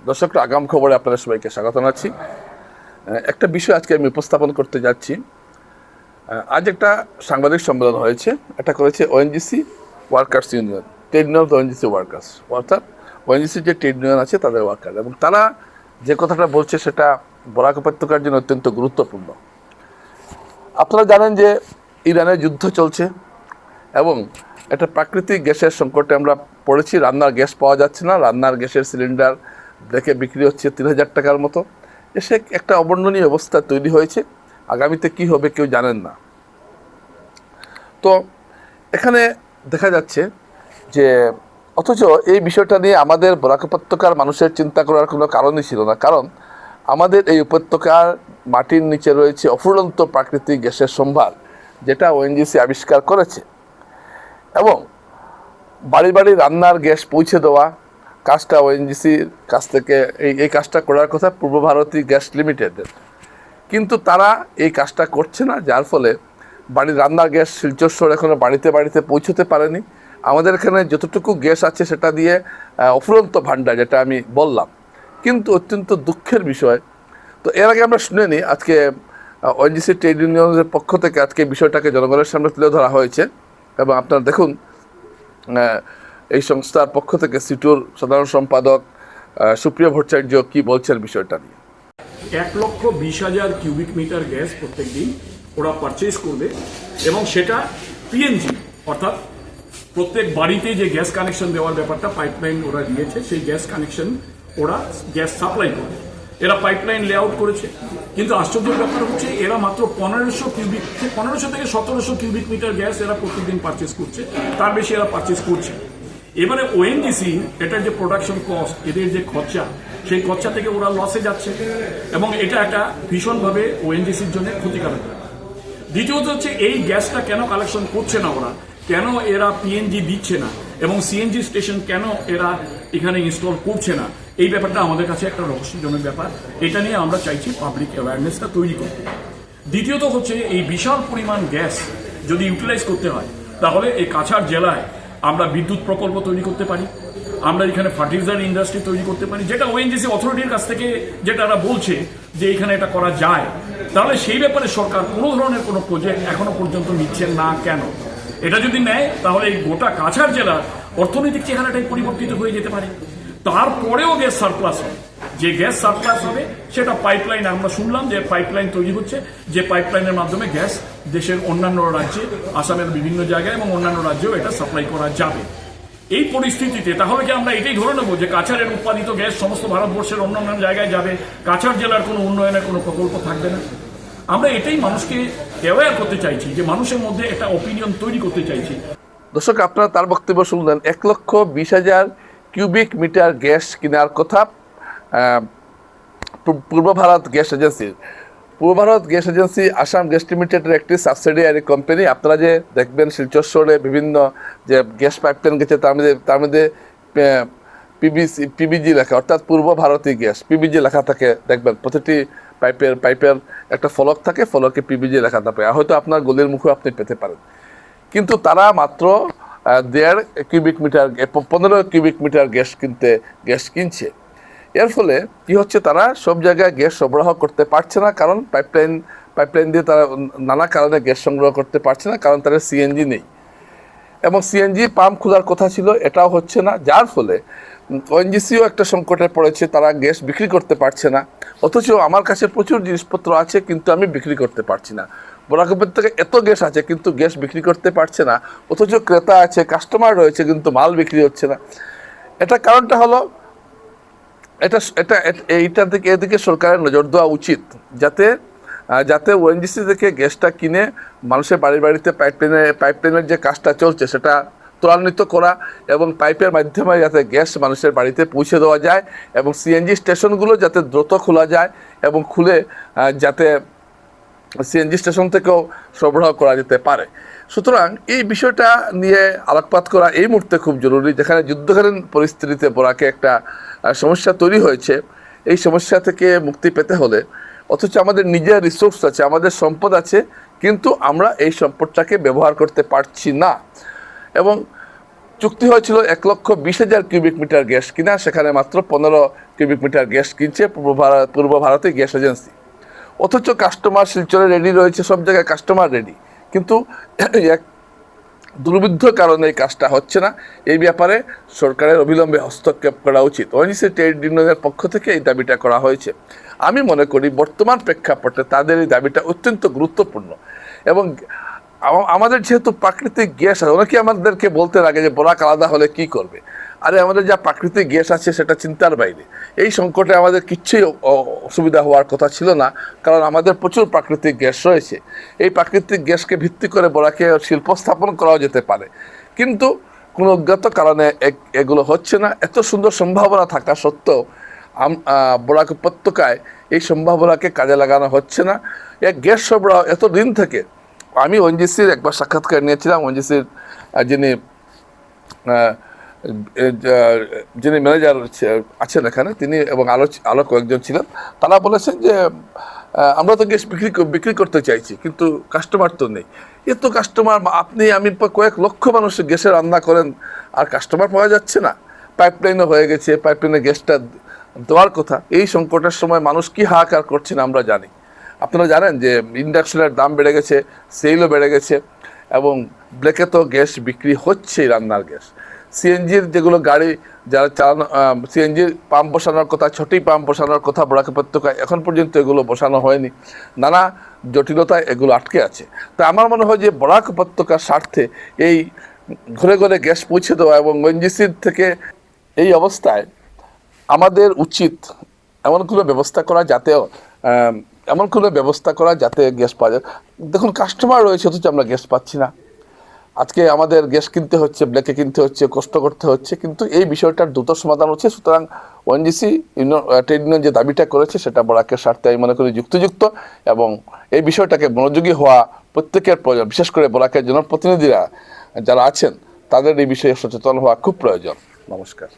দর্শকরা, আগাম খবরে আপনাদের সবাইকে স্বাগত জানাচ্ছি। একটা বিষয় আজকে আমি উপস্থাপন করতে যাচ্ছি। আজ একটা সাংবাদিক সম্মেলন হয়েছে, এটা করেছে ONGC workers union, trade union of ONGC workers, অর্থাৎ ওএনজিসি যে ট্রেড ইউনিয়ন আছে তাদের ওয়ার্কার, এবং তারা যে কথাটা বলছে সেটা বরাক উপত্যকার জন্য অত্যন্ত গুরুত্বপূর্ণ। আপনারা জানেন যে ইরানের যুদ্ধ চলছে এবং একটা প্রাকৃতিক গ্যাসের সংকটে আমরা পড়েছি। রান্নার গ্যাস পাওয়া যাচ্ছে না, রান্নার গ্যাসের সিলিন্ডার দেখে বিক্রি হচ্ছে ৩,০০০ টাকার মতো। এসে একটা অবর্ণনীয় অবস্থা তৈরি হয়েছে। আগামীতে কি হবে কেউ জানেন না। তো এখানে দেখা যাচ্ছে যে অথচ এই বিষয়টা নিয়ে আমাদের বরাক উপত্যকার মানুষের চিন্তা করার কোনো কারণই ছিল না, কারণ আমাদের এই উপত্যকার মাটির নিচে রয়েছে অফুরন্ত প্রাকৃতিক গ্যাসের সম্ভার, যেটা ওএনজিসি আবিষ্কার করেছে। এবং বাড়ি বাড়ি রান্নার গ্যাস পৌঁছে দেওয়া কাজটা ওএনজিসির কাছ থেকে এই কাজটা করার কথা পূর্ব ভারতী গ্যাস লিমিটেডের, কিন্তু তারা এই কাজটা করছে না, যার ফলে বাড়ির রান্নার গ্যাস শিলচর এখনো বাড়িতে বাড়িতে পৌঁছতে পারেনি। আমাদের এখানে যতটুকু গ্যাস আছে সেটা দিয়ে অফুরন্ত ভাণ্ডার, যেটা আমি বললাম, কিন্তু অত্যন্ত দুঃখের বিষয়। তো এর আগে আমরা শুনে নিই, আজকে ওএনজিসি ট্রেড ইউনিয়নের পক্ষ থেকে আজকে বিষয়টাকে জনগণের সামনে তুলে ধরা হয়েছে। এবং আপনারা দেখুন, এই সংস্থার পক্ষ থেকে সিটুর সাধারণ সম্পাদক সুপ্রিয় ভট্টাচার্য কি বলছেন বিষয়টা নিয়ে। 1,20,000 কিউবিক মিটার গ্যাস প্রত্যেক দিন ওরা পারচেজ করবে, এবং সেটা পিএনজি অর্থাৎ প্রত্যেক বাড়িতে যে গ্যাস কানেকশন দেওয়ার ব্যাপারটা পাইপলাইন ওরা দিয়েছে, সেই গ্যাস কানেকশন ওরা গ্যাস সাপ্লাই করবে। এরা পাইপলাইন লেআউট করেছে, কিন্তু আশ্চর্যের ব্যাপার হচ্ছে এরা মাত্র 1500 থেকে 1700 কিউবিক মিটার গ্যাস এরা প্রতিদিন পারচেজ করছে, তার বেশি এরা পারচেজ করছে। এবারে ওএনজিসি এটার যে প্রোডাকশন কস্ট, এদের যে খরচা, সেই খরচা থেকে ওরা লসে যাচ্ছে, এবং এটা একটা ভীষণভাবে ওএনজিসির জন্য ক্ষতিকারক। দ্বিতীয়ত হচ্ছে এই গ্যাসটা কেন কালেকশন করছে না ওরা, কেন এরা পিএনজি দিচ্ছে না, এবং সিএনজি স্টেশন কেন এরা এখানে ইনস্টল করছে না, এই ব্যাপারটা আমাদের কাছে একটা রহস্যজনক ব্যাপার। এটা নিয়ে আমরা চাইছি পাবলিক অ্যাওয়ারনেসটা তৈরি করতে। দ্বিতীয়ত হচ্ছে এই বিশাল পরিমাণ গ্যাস যদি ইউটিলাইজ করতে হয়, তাহলে এই কাছাড় জেলায় আমরা বিদ্যুৎ প্রকল্প তৈরি করতে পারি, আমরা এখানে ফার্টিলাইজার ইন্ডাস্ট্রি তৈরি করতে পারি, যেটা ওএনজিসি অথরিটির কাছ থেকে যেটা এরা বলছে যে এখানে এটা করা যায়। তাহলে সেই ব্যাপারে সরকার কোনো ধরনের কোনো প্রজেক্ট এখনো পর্যন্ত নিচ্ছে না কেন? এটা যদি নেয় তাহলে এই গোটা কাছাড় জেলার অর্থনৈতিক চেহারাটাই পরিবর্তিত হয়ে যেতে পারে। তারপরেও গ্যাস সারপ্লাস হবে, যে গ্যাস সারপ্লাস হবে সেটা পাইপলাইন, আমরা শুনলাম যে পাইপলাইন তৈরি হচ্ছে, যে পাইপলাইনের মাধ্যমে গ্যাস দেশের অন্যান্য রাজ্যে, আসামের বিভিন্ন জায়গায় এবং অন্যান্য রাজ্যেও এটা সাপ্লাই করা যাবে। এই পরিস্থিতিতে তাহলে কি আমরা এটাই ধরে নেবো যে কাছাড়ের উৎপাদিত গ্যাস সমস্ত ভারতবর্ষের অন্যান্য জায়গায় যাবে, কাছাড় জেলার কোনো উন্নয়নের কোনো প্রকল্প থাকবে না? আমরা এটাই মানুষকে অ্যাওয়্যার করতে চাইছি, যে মানুষের মধ্যে একটা অপিনিয়ন তৈরি করতে চাইছি। দর্শক, আপনারা তার বক্তব্য শুনলেন। 1,20,000 কিউবিক মিটার গ্যাস কেনার কথা পূর্ব ভারত গ্যাস এজেন্সির। পূর্ব Bharat gas agency Assam gas লিমিটেডের একটি সাবসিডিয়ারি কোম্পানি। আপনারা যে দেখবেন শিলচর শহরে বিভিন্ন যে গ্যাস পাইপলাইন গেছে, তার মধ্যে পিবিজি লেখা, অর্থাৎ পূর্ব ভারতীয় গ্যাস পিবিজি লেখা থাকে। দেখবেন প্রতিটি পাইপের একটা ফলক থাকে, ফলকে পিবিজি লেখা থাকে, হয়তো আপনার গলির মুখে আপনি পেতে পারেন। কিন্তু তারা মাত্র 1.5 cubic metre 15 cubic metre gas কিনছে। এর ফলে কি হচ্ছে, তারা সব জায়গায় গ্যাস সরবরাহ করতে পারছে না, কারণ পাইপলাইন দিয়ে তারা নানা কারণে গ্যাস সংগ্রহ করতে পারছে না, কারণ তাদের সিএনজি নেই। এবং সিএনজি পাম্প খোলার কথা ছিল, এটাও হচ্ছে না, যার ফলে ওএনজিসিও একটা সংকটে পড়েছে, তারা গ্যাস বিক্রি করতে পারছে না। অথচ আমার কাছে প্রচুর জিনিসপত্র আছে, কিন্তু আমি বিক্রি করতে পারছি না। বরাক উপত্যকায় এত গ্যাস আছে, কিন্তু গ্যাস বিক্রি করতে পারছে না। অথচ ক্রেতা আছে, কাস্টমার রয়েছে, কিন্তু মাল বিক্রি হচ্ছে না। এটা কারণটা হলো, এদিকে সরকারের নজর দেওয়া উচিত, যাতে ওএনজিসি থেকে গ্যাসটা কিনে মানুষের বাড়িতে পাইপলাইনের যে কাজটা চলছে সেটা ত্বরান্বিত করা, এবং পাইপের মাধ্যমে যাতে গ্যাস মানুষের বাড়িতে পৌঁছে দেওয়া যায়, এবং সিএনজি স্টেশনগুলো যাতে দ্রুত খোলা যায়, এবং খুলে যাতে সিএনজি স্টেশন থেকেও সরবরাহ করা যেতে পারে। সুতরাং এই বিষয়টা নিয়ে আলোকপাত করা এই মুহূর্তে খুব জরুরি, যেখানে যুদ্ধকালীন পরিস্থিতিতে বরাকে একটা সমস্যা তৈরি হয়েছে। এই সমস্যা থেকে মুক্তি পেতে হলে, অথচ আমাদের নিজের রিসোর্স আছে, আমাদের সম্পদ আছে, কিন্তু আমরা এই সম্পদটাকে ব্যবহার করতে পারছি না। এবং চুক্তি হয়েছিল 1,20,000 কিউবিক মিটার গ্যাস কিনা, সেখানে মাত্র 15 কিউবিক মিটার গ্যাস কিনছে পূর্ব ভারতে গ্যাস এজেন্সি। অথচ কাস্টমার শিলচরে রেডি রয়েছে, সব জায়গায় কাস্টমার রেডি, কিন্তু এক দুর্বিদ্ধ কারণে এই কাজটা হচ্ছে না। এই ব্যাপারে সরকারের অবিলম্বে হস্তক্ষেপ করা উচিত। ওএনজিসি ট্রেড ইউনিয়নের পক্ষ থেকে এই দাবিটা করা হয়েছে। আমি মনে করি বর্তমান প্রেক্ষাপটে তাদের এই দাবিটা অত্যন্ত গুরুত্বপূর্ণ। এবং আমাদের যেহেতু প্রাকৃতিক গ্যাস আছে, অনেকে আমাদেরকে বলতে লাগে যে বরাক আলাদা হলে কি করবে। আরে আমাদের যা প্রাকৃতিক গ্যাস আছে সেটা চিন্তার বাইরে। এই সংকটে আমাদের কিচ্ছুই অসুবিধা হওয়ার কথা ছিল না, কারণ আমাদের প্রচুর প্রাকৃতিক গ্যাস রয়েছে। এই প্রাকৃতিক গ্যাসকে ভিত্তি করে বরাকে শিল্প স্থাপন করাও যেতে পারে, কিন্তু কোনো অজ্ঞাত কারণে এগুলো হচ্ছে না। এত সুন্দর সম্ভাবনা থাকা সত্ত্বেও বরাক উপত্যকায় এই সম্ভাবনাকে কাজে লাগানো হচ্ছে না। এক গ্যাস সরবরাহ এত দিন থেকে, আমি ওএনজিসির একবার সাক্ষাৎকার নিয়েছিলাম। ওএনজিসির যিনি ম্যানেজার আছেন এখানে, তিনি এবং আরও কয়েকজন ছিলেন। তারা বলেছেন যে আমরা তো গ্যাস বিক্রি করতে চাইছি, কিন্তু কাস্টমার তো নেই। এত কাস্টমার, আপনি আমি কয়েক লক্ষ মানুষ গ্যাসে রান্না করেন, আর কাস্টমার পাওয়া যাচ্ছে না। পাইপলাইনও হয়ে গেছে, পাইপলাইনে গ্যাসটা দেওয়ার কথা। এই সংকটের সময় মানুষ কি হাহাকার করছেন আমরা জানি। আপনারা জানেন যে ইন্ডাকশনের দাম বেড়ে গেছে, সেলও বেড়ে গেছে, এবং ব্ল্যাকে তো গ্যাস বিক্রি হচ্ছে, রান্নার গ্যাস। সিএনজির যেগুলো গাড়ি যারা চালানো, সিএনজির পাম্প বসানোর কথা, ছোটি পাম্প বসানোর কথা বরাক উপত্যকায়, এখন পর্যন্ত এগুলো বসানো হয়নি। নানা জটিলতায় এগুলো আটকে আছে। তা আমার মনে হয় যে বরাক উপত্যকার স্বার্থে এই ঘরে ঘরে গ্যাস পৌঁছে দেওয়া, এবং ওএনজিসির থেকে এই অবস্থায় আমাদের উচিত এমন কোনো ব্যবস্থা করা যাতে গ্যাস পাওয়া যায়। দেখুন, কাস্টমার রয়েছে অথচ আমরা গ্যাস পাচ্ছি না। আজকে আমাদের গ্যাস কিনতে হচ্ছে, ব্ল্যাকে কিনতে হচ্ছে, কষ্ট করতে হচ্ছে, কিন্তু এই বিষয়টার দ্রুত সমাধান হচ্ছে। সুতরাং ওএনজিসি ট্রেড ইউনিয়ন যে দাবিটা করেছে সেটা বরাকের স্বার্থে আমি মনে করি যুক্তিযুক্ত, এবং এই বিষয়টাকে মনোযোগী হওয়া প্রত্যেকের প্রয়োজন। বিশেষ করে বরাকের জনপ্রতিনিধিরা যারা আছেন তাদের এই বিষয়ে সচেতন হওয়া খুব প্রয়োজন। নমস্কার।